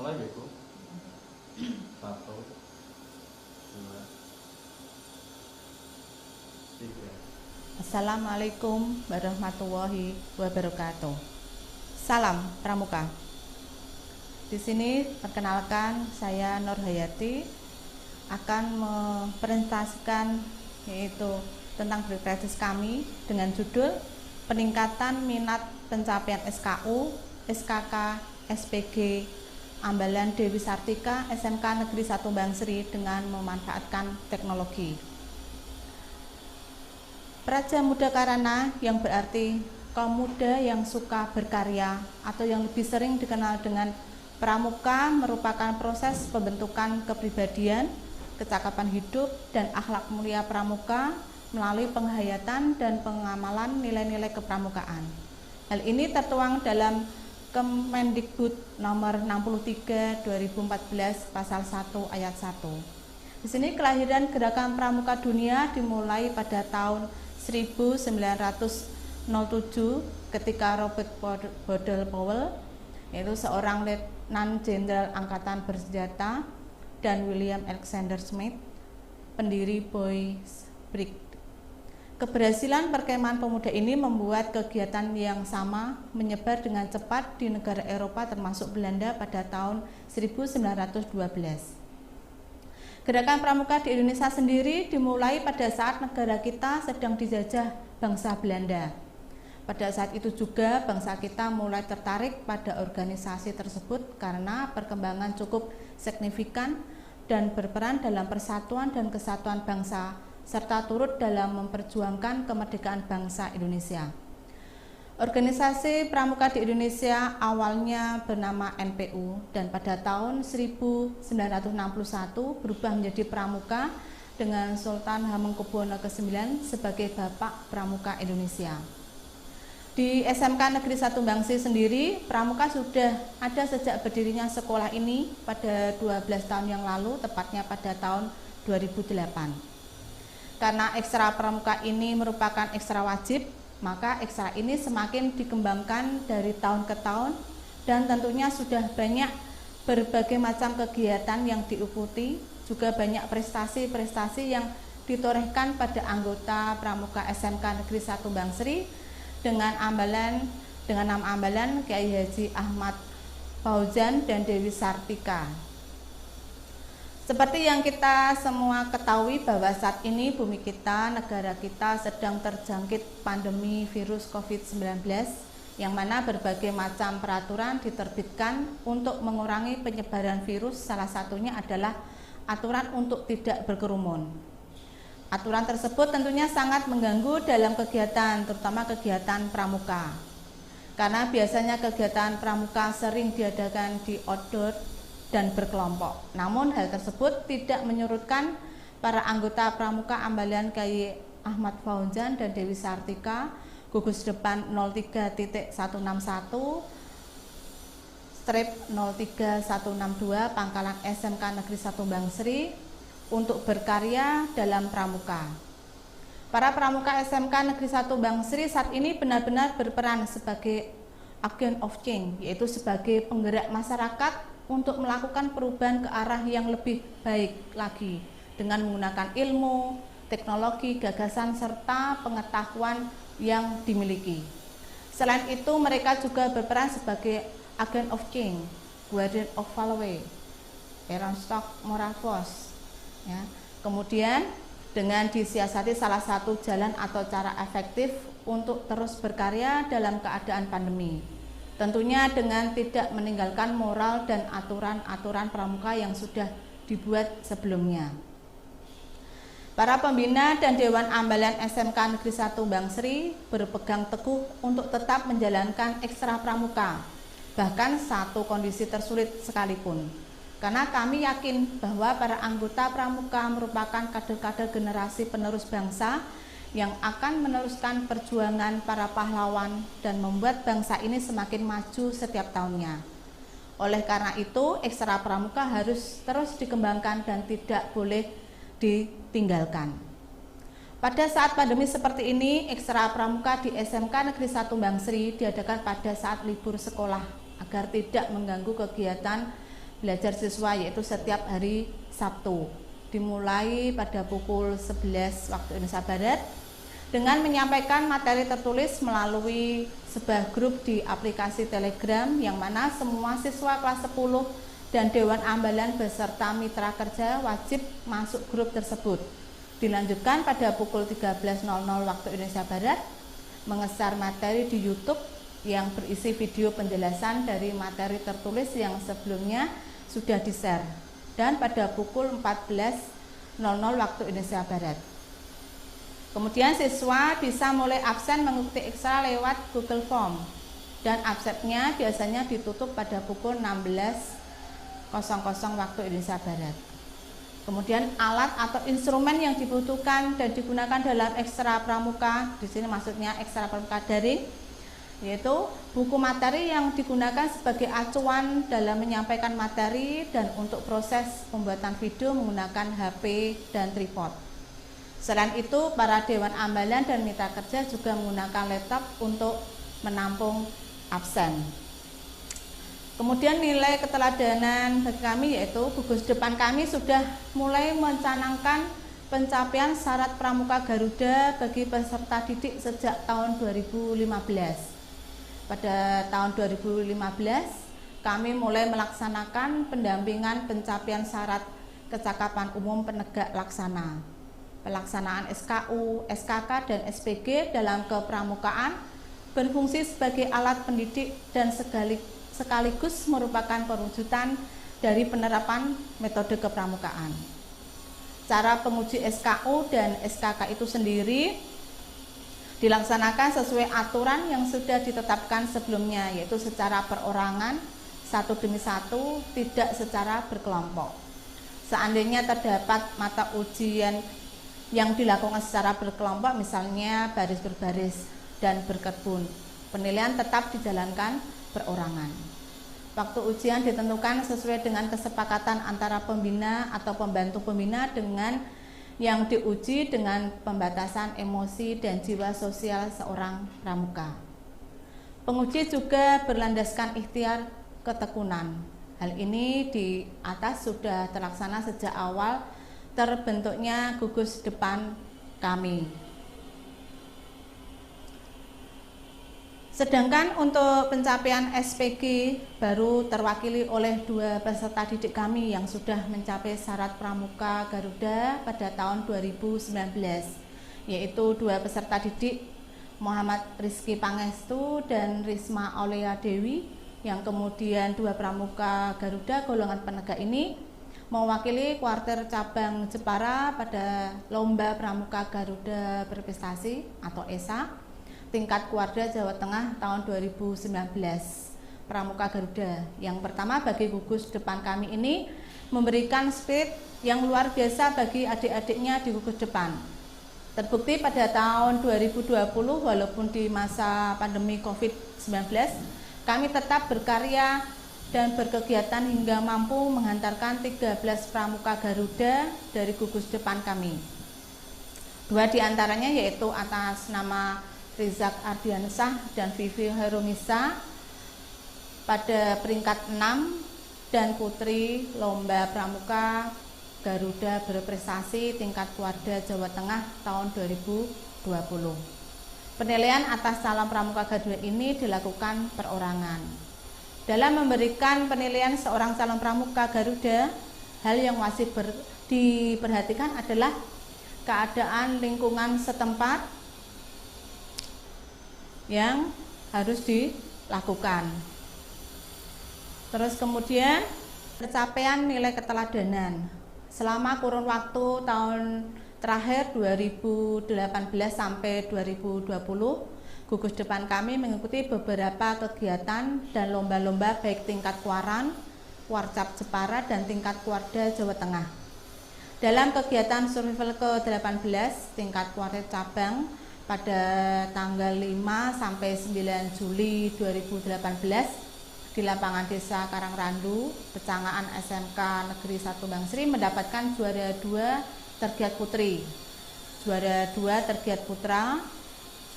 Mulai ya Bu. 1, 2, 3. Assalamualaikum warahmatullahi wabarakatuh. Salam Pramuka. Di sini perkenalkan, saya Nur Hayati akan mempresentasikan yaitu tentang berkredit kami dengan judul peningkatan minat pencapaian SKU, SKK, SPG Ambalan Dewi Sartika SMK Negeri 1 Bangsri dengan memanfaatkan teknologi. Praja Muda Karana yang berarti kaum muda yang suka berkarya atau yang lebih sering dikenal dengan pramuka merupakan proses pembentukan kepribadian, kecakapan hidup, dan akhlak mulia pramuka melalui penghayatan dan pengamalan nilai-nilai kepramukaan. Hal ini tertuang dalam Kemendikbud nomor 63 2014 pasal 1 ayat 1. Di sini kelahiran gerakan pramuka dunia dimulai pada tahun 1907 ketika Robert Bodel Powell, yaitu seorang letnan jenderal angkatan bersenjata, dan William Alexander Smith, pendiri Boys Brigade. Keberhasilan perkemahan pemuda ini membuat kegiatan yang sama menyebar dengan cepat di negara Eropa termasuk Belanda pada tahun 1912. Gerakan pramuka di Indonesia sendiri dimulai pada saat negara kita sedang dijajah bangsa Belanda. Pada saat itu juga bangsa kita mulai tertarik pada organisasi tersebut karena perkembangan cukup signifikan dan berperan dalam persatuan dan kesatuan bangsa serta turut dalam memperjuangkan kemerdekaan bangsa Indonesia. Organisasi pramuka di Indonesia awalnya bernama NPU dan pada tahun 1961 berubah menjadi Pramuka dengan Sultan Hamengkubuwono ke-9 sebagai Bapak Pramuka Indonesia. Di SMK Negeri 1 Bangsri sendiri, pramuka sudah ada sejak berdirinya sekolah ini pada 12 tahun yang lalu, tepatnya pada tahun 2008. Karena ekstra pramuka ini merupakan ekstra wajib, maka ekstra ini semakin dikembangkan dari tahun ke tahun dan tentunya sudah banyak berbagai macam kegiatan yang diikuti, juga banyak prestasi-prestasi yang ditorehkan pada anggota pramuka SMK Negeri 1 Bangsri dengan nama ambalan Kiai Haji Ahmad Fauzan dan Dewi Sartika. Seperti yang kita semua ketahui bahwa saat ini bumi kita, negara kita sedang terjangkit pandemi virus COVID-19 yang mana berbagai macam peraturan diterbitkan untuk mengurangi penyebaran virus, salah satunya adalah aturan untuk tidak berkerumun. Aturan tersebut tentunya sangat mengganggu dalam kegiatan, terutama kegiatan pramuka. Karena biasanya kegiatan pramuka sering diadakan di outdoor dan berkelompok. Namun hal tersebut tidak menyurutkan para anggota pramuka ambalan Kiai Ahmad Fauzan dan Dewi Sartika gugus depan 03.161 03162 Pangkalan SMK Negeri 1 Bangsri untuk berkarya dalam pramuka. Para pramuka SMK Negeri 1 Bangsri saat ini benar-benar berperan sebagai agent of change, yaitu sebagai penggerak masyarakat untuk melakukan perubahan ke arah yang lebih baik lagi dengan menggunakan ilmu, teknologi, gagasan, serta pengetahuan yang dimiliki. Selain itu, mereka juga berperan sebagai agent of change, guardian of value, Eronstock moral force. Ya. Kemudian dengan disiasati salah satu jalan atau cara efektif untuk terus berkarya dalam keadaan pandemi. Tentunya dengan tidak meninggalkan moral dan aturan-aturan pramuka yang sudah dibuat sebelumnya. Para pembina dan Dewan Ambalan SMK Negeri 1 Bangsri berpegang teguh untuk tetap menjalankan ekstra pramuka, bahkan satu kondisi tersulit sekalipun. Karena kami yakin bahwa para anggota pramuka merupakan kader-kader generasi penerus bangsa yang akan meneruskan perjuangan para pahlawan dan membuat bangsa ini semakin maju setiap tahunnya. Oleh karena itu, ekstra pramuka harus terus dikembangkan dan tidak boleh ditinggalkan. Pada saat pandemi seperti ini, ekstra pramuka di SMK Negeri 1 Bangsri diadakan pada saat libur sekolah agar tidak mengganggu kegiatan belajar siswa, yaitu setiap hari Sabtu, dimulai pada pukul 11 waktu Indonesia Barat dengan menyampaikan materi tertulis melalui sebuah grup di aplikasi Telegram, yang mana semua siswa kelas 10 dan Dewan Ambalan beserta mitra kerja wajib masuk grup tersebut. Dilanjutkan pada pukul 13.00 waktu Indonesia Barat mengejar materi di YouTube yang berisi video penjelasan dari materi tertulis yang sebelumnya sudah di-share, dan pada pukul 14.00 waktu Indonesia Barat. Kemudian siswa bisa mulai absen mengikuti ekstra lewat Google Form, dan absennya biasanya ditutup pada pukul 16.00 waktu Indonesia Barat. Kemudian alat atau instrumen yang dibutuhkan dan digunakan dalam ekstra pramuka, di sini maksudnya ekstra pramuka daring, yaitu buku materi yang digunakan sebagai acuan dalam menyampaikan materi, dan untuk proses pembuatan video menggunakan HP dan tripod. Selain itu, para Dewan Ambalan dan mitra kerja juga menggunakan laptop untuk menampung absen. Kemudian nilai keteladanan bagi kami, yaitu gugus depan kami sudah mulai mencanangkan pencapaian syarat pramuka Garuda bagi peserta didik sejak tahun 2015. Pada tahun 2015, kami mulai melaksanakan pendampingan pencapaian syarat kecakapan umum penegak laksana, pelaksanaan SKU, SKK, dan SPG dalam kepramukaan, berfungsi sebagai alat pendidik dan sekaligus merupakan perwujudan dari penerapan metode kepramukaan. Cara penguji SKU dan SKK itu sendiri dilaksanakan sesuai aturan yang sudah ditetapkan sebelumnya, yaitu secara perorangan, satu demi satu, tidak secara berkelompok. Seandainya terdapat mata ujian yang dilakukan secara berkelompok, misalnya baris berbaris dan berkebun, penilaian tetap dijalankan perorangan. Waktu ujian ditentukan sesuai dengan kesepakatan antara pembina atau pembantu pembina dengan yang diuji, dengan pembatasan emosi dan jiwa sosial seorang pramuka. Penguji juga berlandaskan ikhtiar ketekunan. Hal ini di atas sudah terlaksana sejak awal terbentuknya gugus depan kami. Sedangkan untuk pencapaian SPG baru terwakili oleh 2 peserta didik kami yang sudah mencapai syarat pramuka Garuda pada tahun 2019, yaitu 2 peserta didik, Muhammad Rizky Pangestu dan Risma Aulia Dewi, yang kemudian 2 pramuka Garuda golongan penegak ini mewakili kuarter cabang Jepara pada Lomba Pramuka Garuda Berprestasi atau ESA tingkat Kuarda Jawa Tengah tahun 2019. Pramuka Garuda yang pertama bagi gugus depan kami ini memberikan spirit yang luar biasa bagi adik-adiknya di gugus depan. Terbukti pada tahun 2020, walaupun di masa pandemi COVID-19, kami tetap berkarya dan berkegiatan hingga mampu menghantarkan 13 pramuka Garuda dari gugus depan kami. 2 diantaranya yaitu atas nama Rizak Ardiansah dan Vivi Herunisa pada peringkat 6, dan putri Lomba Pramuka Garuda Berprestasi tingkat Kuarda Jawa Tengah tahun 2020. Penilaian atas calon pramuka Garuda ini dilakukan perorangan. Dalam memberikan penilaian seorang calon pramuka Garuda, hal yang wajib diperhatikan adalah keadaan lingkungan setempat yang harus dilakukan. Terus kemudian pencapaian nilai keteladanan selama kurun waktu tahun terakhir 2018 sampai 2020, gugus depan kami mengikuti beberapa kegiatan dan lomba-lomba baik tingkat Kuaran, Kuarcap Jepara, dan tingkat Kuarda Jawa Tengah. Dalam kegiatan survival ke-18 tingkat Kuarda cabang pada tanggal 5 sampai 9 Juli 2018 di lapangan Desa Karangrandu, Pecangaan SMK Negeri 1 Bangsri mendapatkan juara 2 tergiat putri, juara 2 tergiat putra,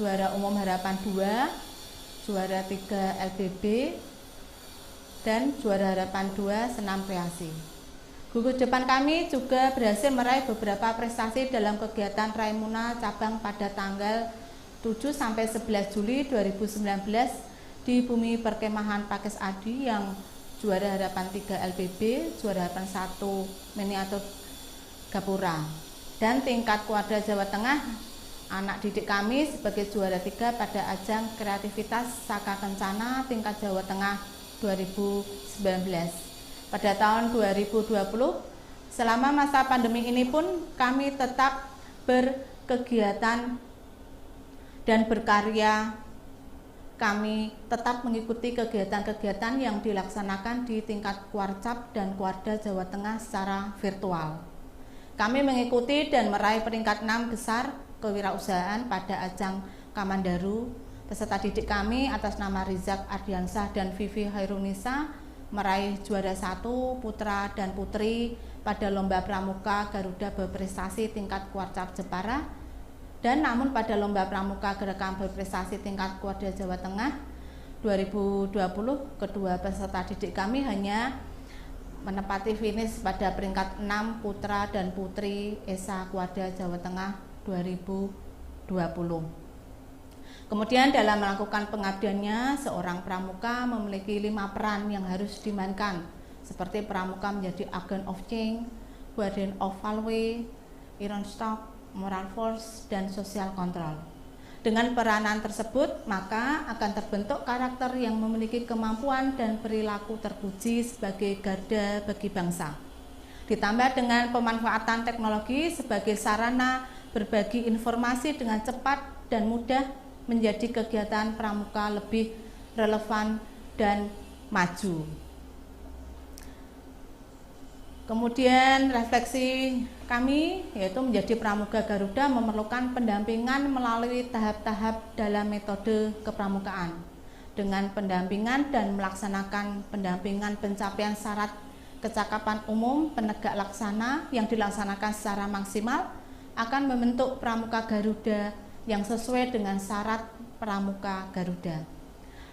juara umum harapan 2, juara 3 LBB, dan juara harapan 2 senam kreasi. Gugus depan kami juga berhasil meraih beberapa prestasi dalam kegiatan Raimuna cabang pada tanggal 7 sampai 11 Juli 2019 di Bumi Perkemahan Pakis Adi yang juara harapan 3 LPB, juara harapan 1 miniatur Gapura. Dan tingkat Kuadra Jawa Tengah, anak didik kami sebagai juara 3 pada ajang kreativitas Saka Kencana tingkat Jawa Tengah 2019. Pada tahun 2020, selama masa pandemi ini pun kami tetap berkegiatan dan berkarya. Kami tetap mengikuti kegiatan-kegiatan yang dilaksanakan di tingkat Kuarcap dan Kuarda Jawa Tengah secara virtual. Kami mengikuti dan meraih peringkat 6 besar kewirausahaan pada ajang Kamandaru. Peserta didik kami atas nama Rizak Ardiansah dan Vivi Hairunisa meraih juara 1 putra dan putri pada lomba pramuka Garuda berprestasi tingkat Kuarcap Jepara, dan namun pada lomba pramuka gerakan berprestasi tingkat Kuarda Jawa Tengah 2020 kedua peserta didik kami hanya menempati finish pada peringkat 6 putra dan putri Esa Kuarda Jawa Tengah 2020. Kemudian dalam melakukan pengabdiannya, seorang pramuka memiliki 5 peran yang harus dimainkan, seperti pramuka menjadi agent of change, guardian of value, iron stock, moral force, dan social control. Dengan peranan tersebut, maka akan terbentuk karakter yang memiliki kemampuan dan perilaku terpuji sebagai garda bagi bangsa. Ditambah dengan pemanfaatan teknologi sebagai sarana berbagi informasi dengan cepat dan mudah, menjadi kegiatan pramuka lebih relevan dan maju. Kemudian refleksi kami yaitu menjadi pramuka Garuda memerlukan pendampingan melalui tahap-tahap dalam metode kepramukaan. Dengan pendampingan dan melaksanakan pendampingan pencapaian syarat kecakapan umum penegak laksana yang dilaksanakan secara maksimal akan membentuk pramuka Garuda yang sesuai dengan syarat pramuka Garuda.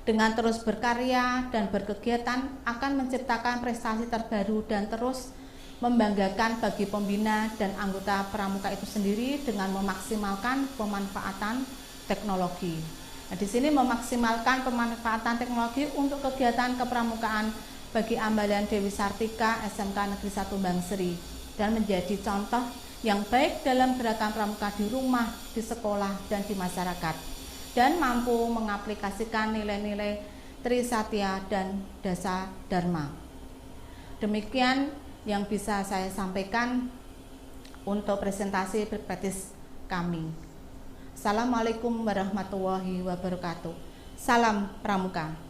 Dengan terus berkarya dan berkegiatan akan menciptakan prestasi terbaru dan terus membanggakan bagi pembina dan anggota pramuka itu sendiri dengan memaksimalkan pemanfaatan teknologi. Nah, di sini memaksimalkan pemanfaatan teknologi untuk kegiatan kepramukaan bagi Ambalan Dewi Sartika SMK Negeri 1 Bangsri dan menjadi contoh yang baik dalam gerakan pramuka di rumah, di sekolah, dan di masyarakat, dan mampu mengaplikasikan nilai-nilai Trisatya dan Dasa Dharma. Demikian yang bisa saya sampaikan untuk presentasi perspektif kami. Assalamualaikum warahmatullahi wabarakatuh. Salam Pramuka.